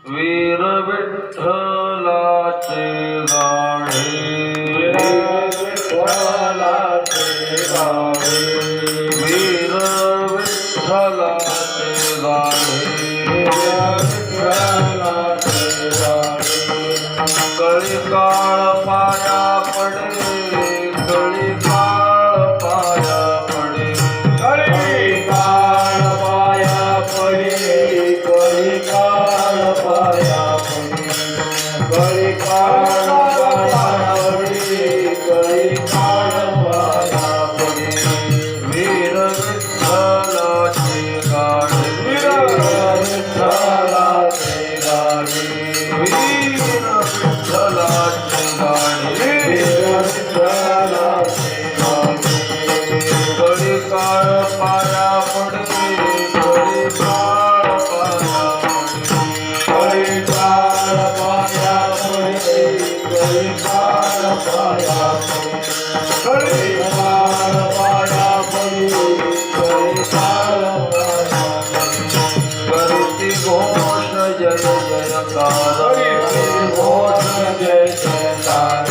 वीर विठ्ठलाचे गाणे, विठ्ठलाचे गाणे, वीर विठ्ठलाचे गाणे, विठ्ठलाचे गाणे. कळी काळ पाया पडे, कळी काळ पाया पडे, कळी काळ पाया पडे, कळी काळ पाया पडे, कळी काळ पाया पडे, कळी काळ पाया पडे. वीर विठ्ठलाचे गाणे, वीर विठ्ठलाचे गाणे, वीर विठ्ठलाचे गाणे, वीर विठ्ठलाचे गाणे. कळी काळ पाया पडे, कळी काळ पाया पडे, कळी काळ पाया पडे, कळी काळ पाया पडे, कळी काळ पाया पडे, कळी काळ पाया पडे. करती घोष जय जयकार, कळीचे घोष जय जयकार,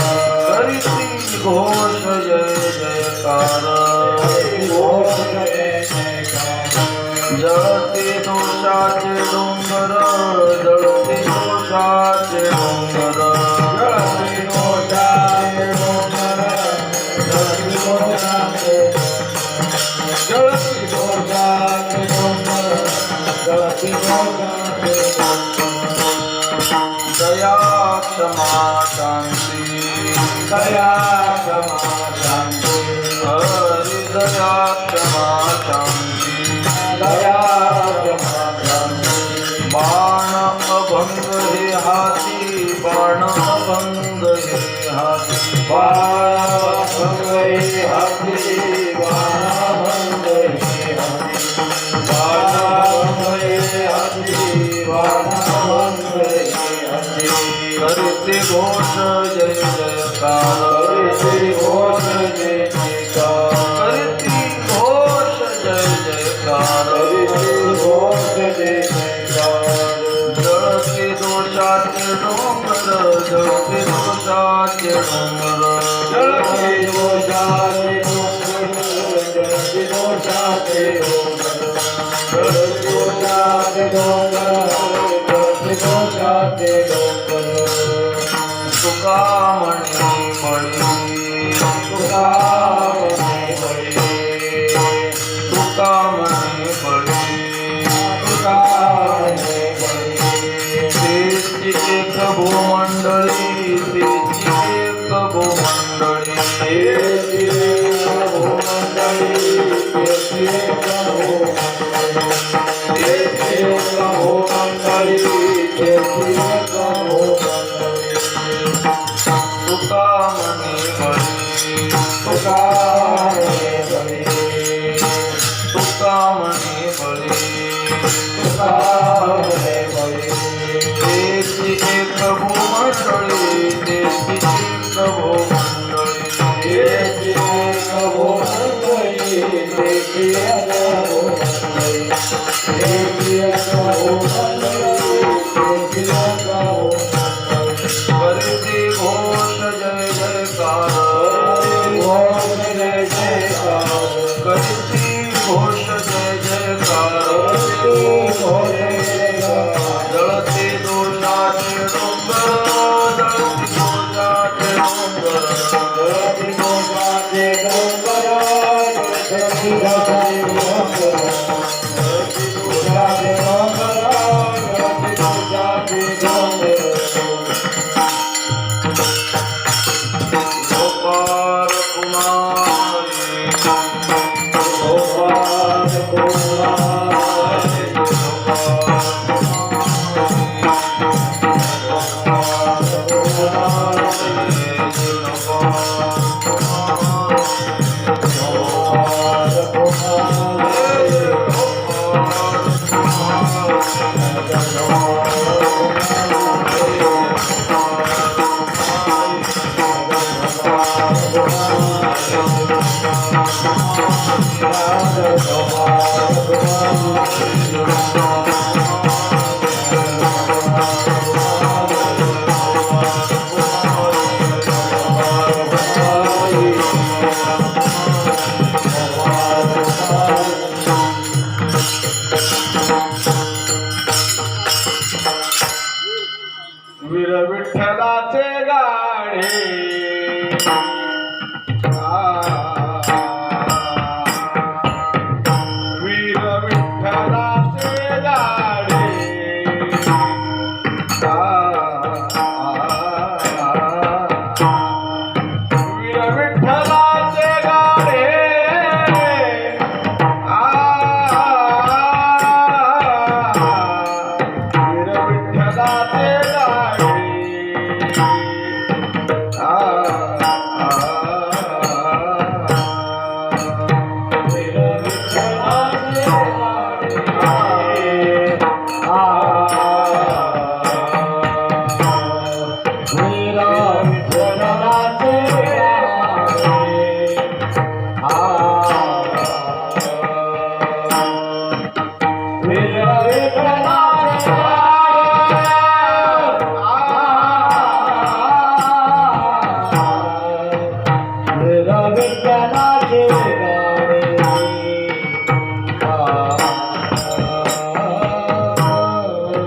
करती घोष जय जयकार, घोष जय जयकार. जळते दोषाचे डोंगर, जळते दोषाचे डोंगर, जळती दोषाचे डोंगर, जळती दोषाचे, जळती दोषाचे डोंगर, जळती दोषाचे डोंगर. दया क्षमा शांती, दया क्षमा शांती, हरि दया क्षमा शांती, दया क्षमा शांती. बाण अभंग हे हाती, बाण अभंग हे हाती, बाणाभंग हे हाती, बाणाभंग हे हाती, बाणाभंग हे हाती, बाणाभंग हे हाती. करते घोष जय जयकार, करते घोष जय जयकार, करती घोष जय जयकार, करते घोष जय जयकार. जळते दोषाचे डोंगर, जळते दोषाचे डोंगर, जळते दोषाचे डोंगर, जळते दोषाचे डोंगर, जळते दोषाचे डोंगर, जळते दोषाचे डोंगर. तुका म्हणे बळी, तुका म्हणे बळी, तुका म्हणे बळी, तुका म्हणे बळी. तेची एक भूमंडळी, तेची एक भूमंडळी, तेची एक भूमंडळी, तेची एक भूमंडळी, तेची एक भूमंडळी, तेची एक भूमंडळी. तुका म्हणे बळी, तुका म्हणे बळी, तुका म्हणे बळी, तुका म्हणे बळी. तेची एक भूमंडळी, तेची एक भूमंडळी, तेची एक भूमंडळी, तेची एक भूमंडळी, तेची एक भूमंडळी, तेची एक भूमंडळी. करते घोष जय जयकार, घोष जय जयकार, करते घोष जय जयकार, घोष जय जयकार. जळते दोषाचे डोंगर, जळते दोषाचे डोंगर, जळती दोषाचे डोंगर, जळती दोषाचे डोंगर, जळती दोषाचे डोंगर, जळती दोषाचे डोंगर. गोपाल कुमारी, वीर विठ्ठलाचे गाणे वीर विठ्ठलाचे गाणे वीर विठ्ठलाचे गाणे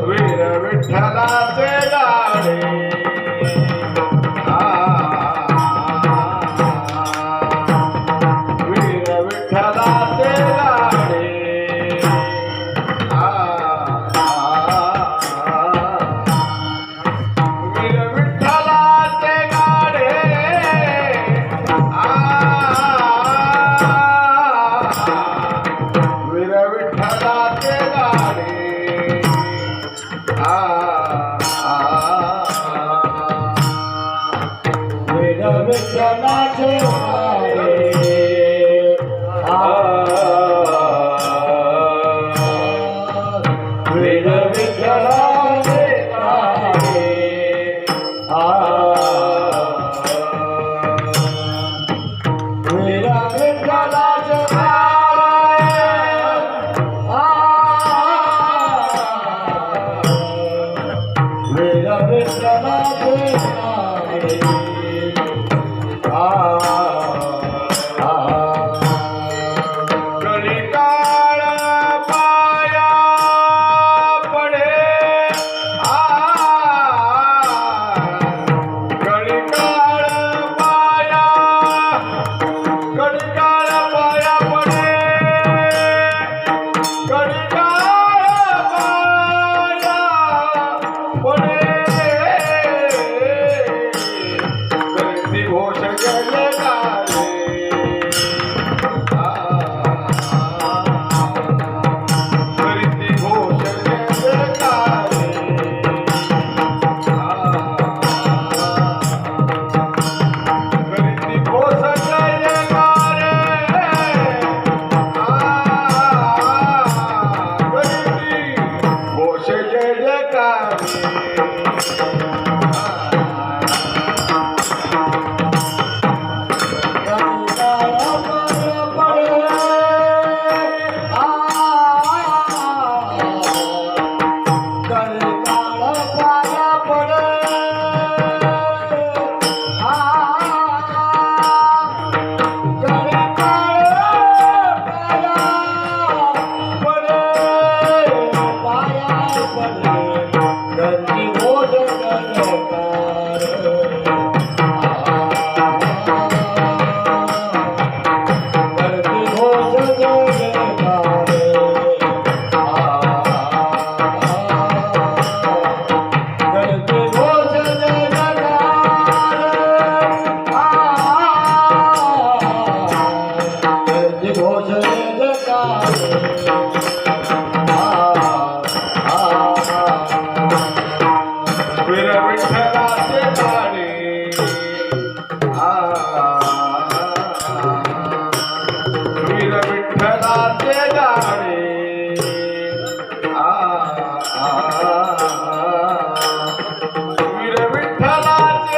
वीर विठ्ठलाचे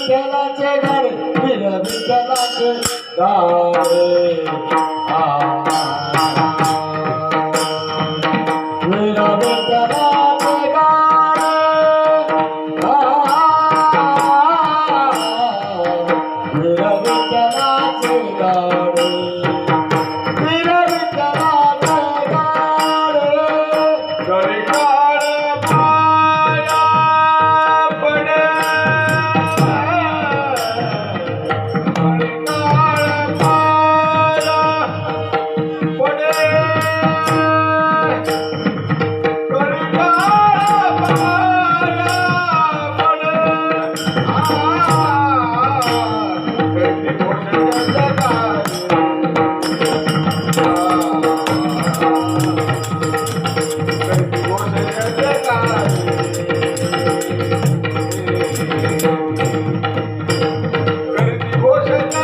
विठ्ठलाचे गाणे वीर विठ्ठलाचे गाणे वीर विठ्ठलाचे गाणे वीर विठ्ठलाचे गाणे वीर विठ्ठलाचे गाणे करी काळ माया पडे करी काळ माया पडे करी काळ माया पडे करती घोषणाच्या गाणे करती घोषणाच्या गाणे करती घोषणाच्या गाणे करती घोषणाच्या गाणे करती गोर जयकार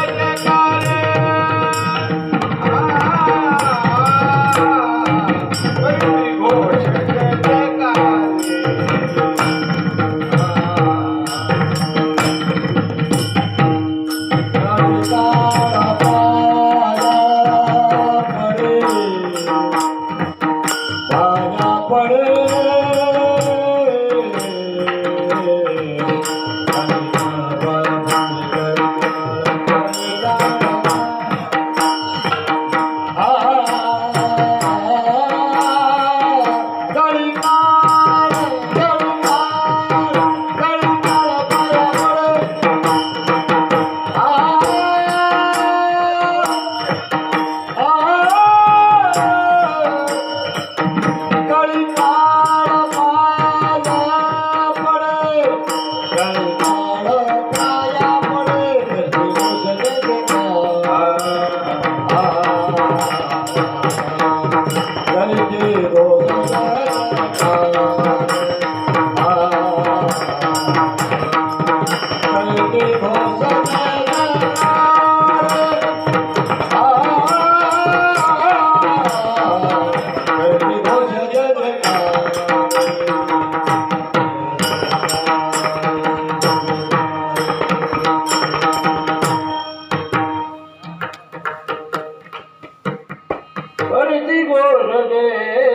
करती गोर जयकार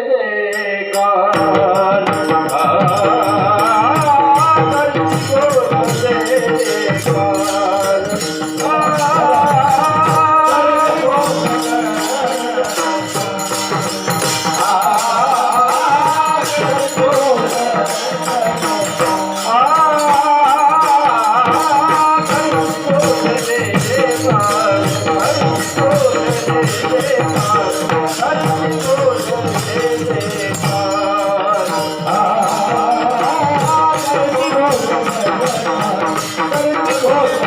Oh,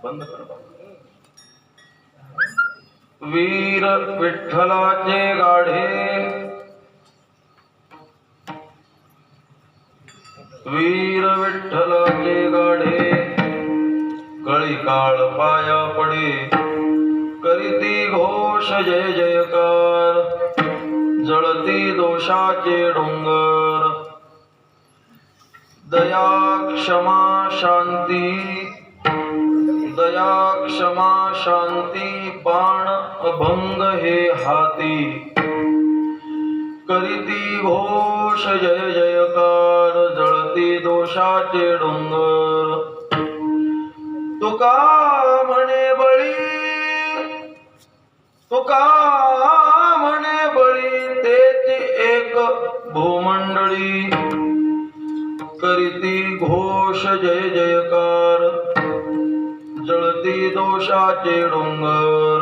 बंद कर बाबा. वीर विठ्ठलाचे गाढे, वीर विठ्ठलाचे गाढे, कळी काळ पाया पडे, करीती घोष जय जयकार, जळती दोषाचे डोंगर, दया क्षमा शांती, दया क्षमा शांती, बाण अभंग हे हाती, करीती घोष जय जयकार, जळती दोषाचे डोंगर. तुका म्हणे बळी, तुका म्हणे बळी, तेची एक भूमंडळी, करीती घोष जय जयकार, जळती दोषाचे डोंगर.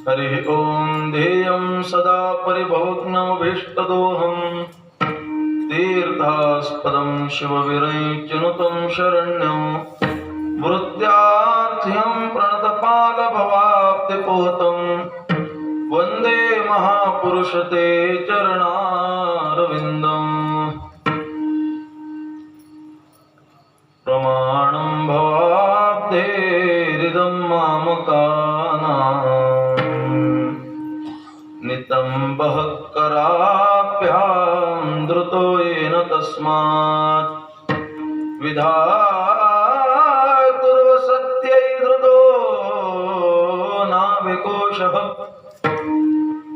हरि ओम ध्येयं सदा परिभवग्नमभीष्टदोहं, तीर्थास्पदं शिवविरञ्चिनुतं शरण्यं, वृद्धार्थ्यं प्रणतपालभवाब्धिपोतं, वन्दे महापुरुष ते चरणारविन्दम्. प्रमाणं भवाब्धेरिदं मामकानां, नितं बहत्कराभ्यां द्रुतो येन तस्मात्, विधातुर्वसत्यै द्रुतो नाभिकोशः,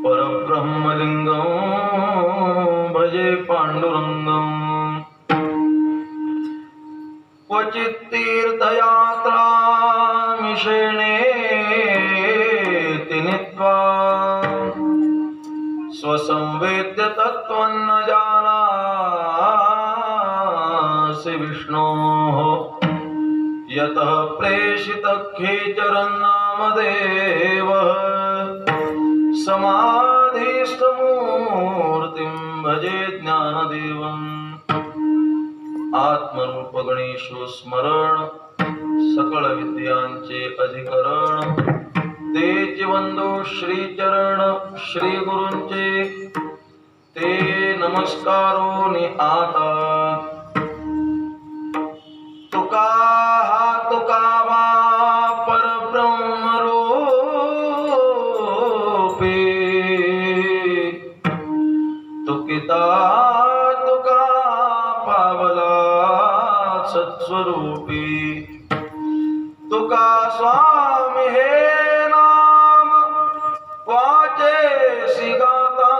परब्रह्मलिङ्गं भजे पाण्डुरङ्गम्. क्वचित् तीर्थयात्रामिषेणेति नीत्वा, स्वसंवेद्य तत्त्वं न जानासि विष्णोः, यतः प्रेषितः खेचरन्नामदेवः, समाधिस्थमूर्तिं भजे ज्ञानदेवम्. आत्मरूप गणेशो स्मरण, सकळ विद्यांचे अधिकरण, तेचे वंदो श्रीचरण श्री गुरूंचे, ते नमस्कारोनी आता. तुका हा तुकावा परब्रह्मरूपी, तुकिता तुका पावला सत्स्वरूपी. तुका स्वामी हे नाम वाचेसी गाता,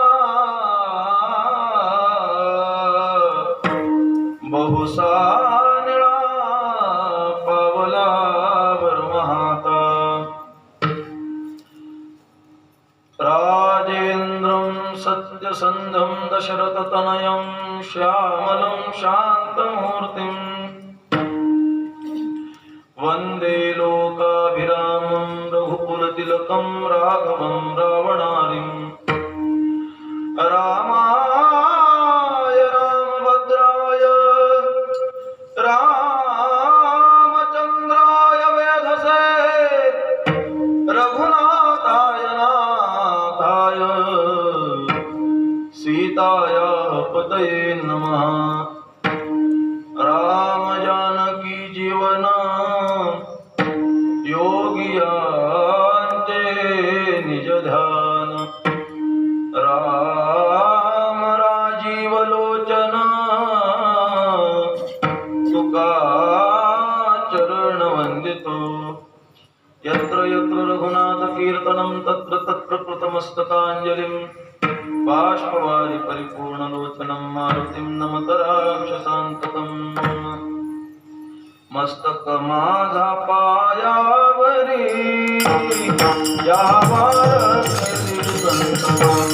बहुसा निळा पावला वरमहाता. राजेन्द्रं सत्यसन्धं दशरथतनयं, श्यामलं शान्तमूर्तिं, वन्दे लोकाभिरामं रघुकुलतिलकं राघवं रावणारिं. रामाय रामभद्राय रामचन्द्राय वेधसे, रघुनाथाय नाथाय सीताया पतये नमः. राम जानकी जीवन योगियांचे निज ध्यान, राम राजीव लोचन, तुका चरण वंदितो. यत्र यत्र रघुनाथ कीर्तनं तत्र तत्र कृतमस्तकाञ्जलिं, बाष्पवारि परिपूर्णलोचनं मारुतिं नमत राक्षसान्तकम्. मस्तक माझा पायावरी, यावर करी संतान,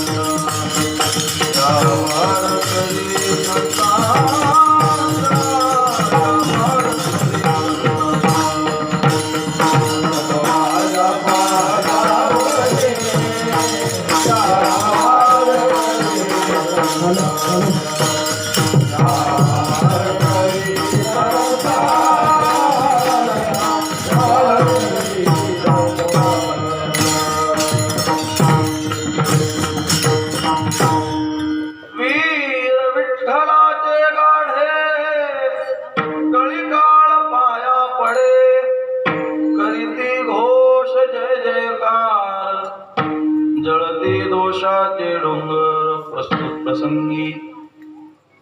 यावर करी संतान. प्रसंगी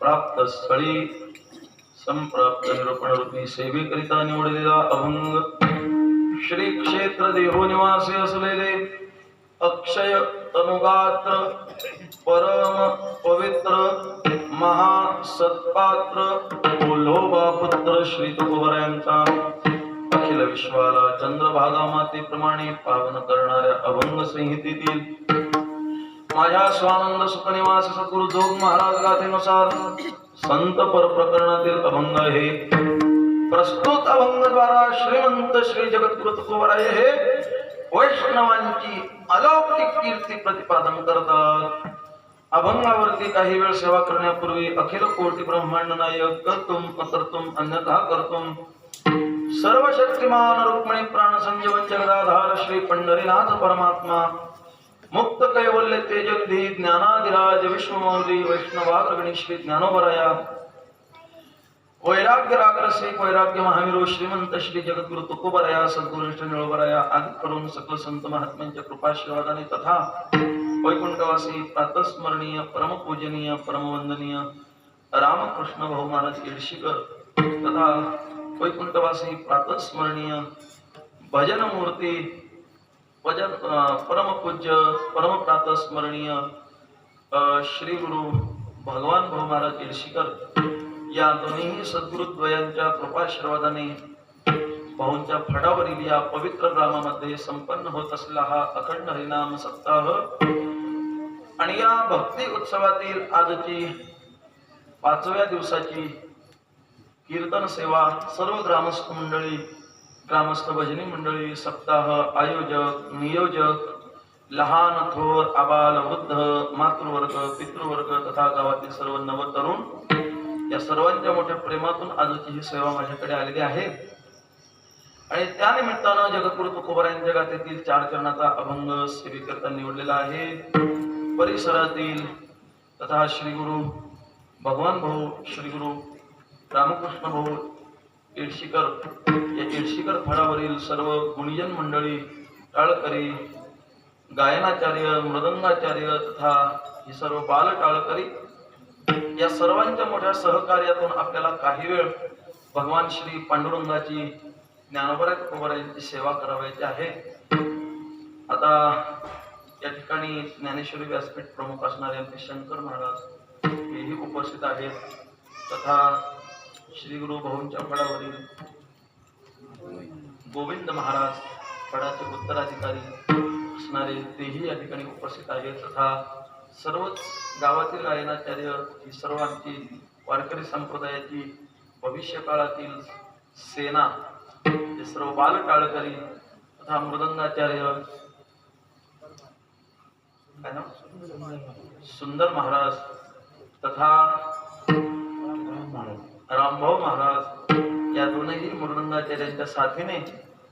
प्राप्त स्थळी संप्राप्त निरूपण रूपी सेवेकरिता निवडलेला अभंग श्री क्षेत्र देहो निवासी असलेले अक्षय तनुगात्र परम पवित्र महासत्पात्र ओलोबा पुत्र श्री तुकोबरायांचा अखिल विश्वाला चंद्रभागा मातेप्रमाणे पावन करणाऱ्या अभंग संहितेतील माझ्या स्वानंद सुखनिवासी सद्गुरु जोग महाराज गाथेनुसार संत परप्रकरणातील अभंग आहे. प्रस्तुत अभंगद्वारा श्रीमंत श्री जगद्गुरु तुकोबराय हे वैष्णवांची अलौकिक कीर्ती प्रतिपादन करतात. अभंगावरती काही वेळ सेवा करण्यापूर्वी अखिल कोटी ब्रह्मांड नायक कर्तुम अकर्तुम अन्यथा कर्तुम सर्व शक्तिमान रुक्मिणी प्राण संजीवन जगदाधार श्री पंढरीनाथ परमात्मा मुक्त कैवल्य तेजनिधी ज्ञानाधिराज विष्णुमौली वैष्णवाग्रगणी श्री ज्ञानोबराया वैराग्य रागरसिक वैराग्य महावीरो श्रीमंत श्री जगद्गुरु तुकोबराया सद्गुरुष्ठ निळोबराया आदी करून सकल संत महात्म्यांच्या कृपाशीर्वादाने तथा वैकुंठवासी प्रातस्मरणीय परमपूजनीय परमवंदनीय रामकृष्ण भाऊ महाराज येडशीकर तथा वैकुंठवासी प्रातस्मरणीय भजन मूर्ती भजन परमपूज्य परमप्रातस्मरणीय श्री गुरु भगवान भाऊ महाराज येडशीकर या दोन्ही सद्गुरुद्वयांच्या कृपाशीर्वादाने भाऊंच्या फडावरील या पवित्र ग्रामामध्ये संपन्न होत असलेला हा अखंड हरिनाम सप्ताह आणि या भक्ती उत्सवातील आजची 5व्या दिवसाची कीर्तन सेवा सर्व ग्रामस्थ मंडळी ग्रामस्थ भजनी मंडळी सप्ताह आयोजक नियोजक लहान थोर आबाल वृद्ध मातृवर्ग पितृवर्ग तथा गावातील सर्व नवतरुण या सर्वांच्या मोठ्या प्रेमातून आजची ही सेवा माझ्याकडे आलेली आहे. आणि त्या निमित्तानं जगद्गुरु तुकोबरायांच्या गाथेतील 4 चरणाचा अभंग सेवेकरता निवडलेला आहे. परिसरातील तथा श्री गुरु भगवान भाऊ श्री गुरु रामकृष्ण भाऊ येडशीकर या येडशीकर फळावरील सर्व गुणीजन मंडळी टाळकरी गायनाचार्य मृदंगाचार्य तथा ही सर्व बाल टाळकरी या सर्वांच्या मोठ्या सहकार्यातून आपल्याला काही वेळ भगवान श्री पांडुरंगाची ज्ञानोबा तुकोबरायांची सेवा करावयाची आहे. आता या ठिकाणी ज्ञानेश्वरी व्यासपीठ प्रमुख असणारे आमचे शंकर महाराज हेही उपस्थित आहेत तथा श्री गुरु भाऊंच्या फळावरील गोविंद महाराज फळाचे उत्तराधिकारी असणारे तेही या ठिकाणी उपस्थित आहेत तथा सर्वच गावातील गायनाचार्य ही सर्वांची वारकरी संप्रदायाची भविष्य काळातील सेना हे सर्व बाल टाळकरी तथा मृदंगाचार्य काय नाव सुंदर महाराज तथा रामभाऊ महाराज या दोनही मृदंगाचार्यांच्या साथीने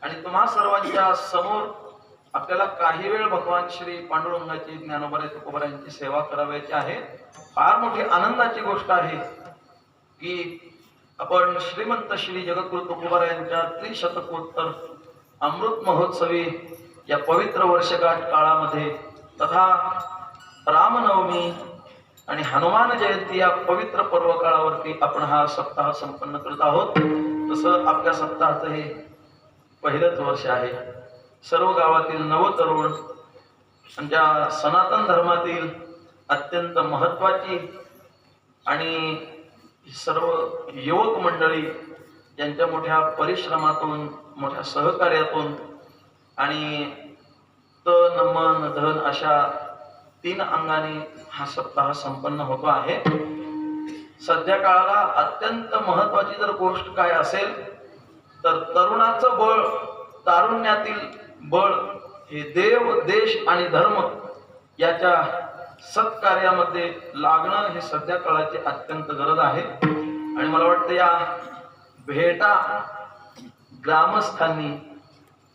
आणि तुम्हा सर्वांच्या समोर आपल्याला काही वेळ भगवान श्री पांडुरंगाची ज्ञानोबा तुकोबरायांची सेवा करावयाची आहे. फार मोठी आनंदाची गोष्ट आहे की आपण श्रीमंत श्री जगद्गुरु तुकोबरायांच्या त्रिशतकोत्तर अमृत महोत्सवी या पवित्र वर्षगाठ काळामध्ये तथा रामनवमी आणि हनुमान जयंती या पवित्र पर्व काळावरती आपण हा सप्ताह संपन्न करत आहोत. तसं आपल्या सप्ताहाचं हे पहिलंच वर्ष आहे. सर्व गावातील नवतरुण ज्या सनातन धर्मातील अत्यंत महत्वाची आणि सर्व युवक मंडळी यांच्या मोठ्या परिश्रमातून मोठ्या सहकार्यातून आणि तन मन धन अशा 3 अंगाने हा सप्ताह संपन्न होतो आहे. सध्या काळाला अत्यंत महत्वाची जर गोष्ट काय असेल तर तरुणाचं बळ तारुण्यातील बळ हे देव देश आणि धर्म याच्या सत्कार्यामध्ये लागणं हे सध्या काळाची अत्यंत गरज आहे. आणि मला वाटतं या भेटा ग्रामस्थांनी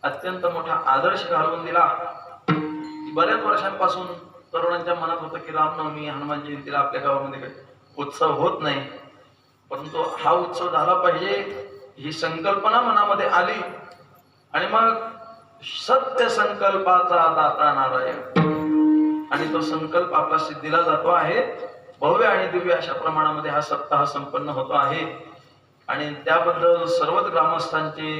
अत्यंत मोठा आदर्श घालून दिला. बऱ्याच वर्षांपासून तरुणांच्या मनात होतं की रामनवमी हनुमान जयंतीला आपल्या गावामध्ये काही उत्सव होत नाही, परंतु हा उत्सव झाला पाहिजे ही संकल्पना मनामध्ये आली आणि मग सत्य संकल्पाचा दाता नारायण आणि तो संकल्प आपला सिद्धीला जातो आहे. भव्य आणि दिव्य अशा प्रमाणामध्ये हा सप्ताह संपन्न होतो आहे आणि त्याबद्दल सर्वच ग्रामस्थांचे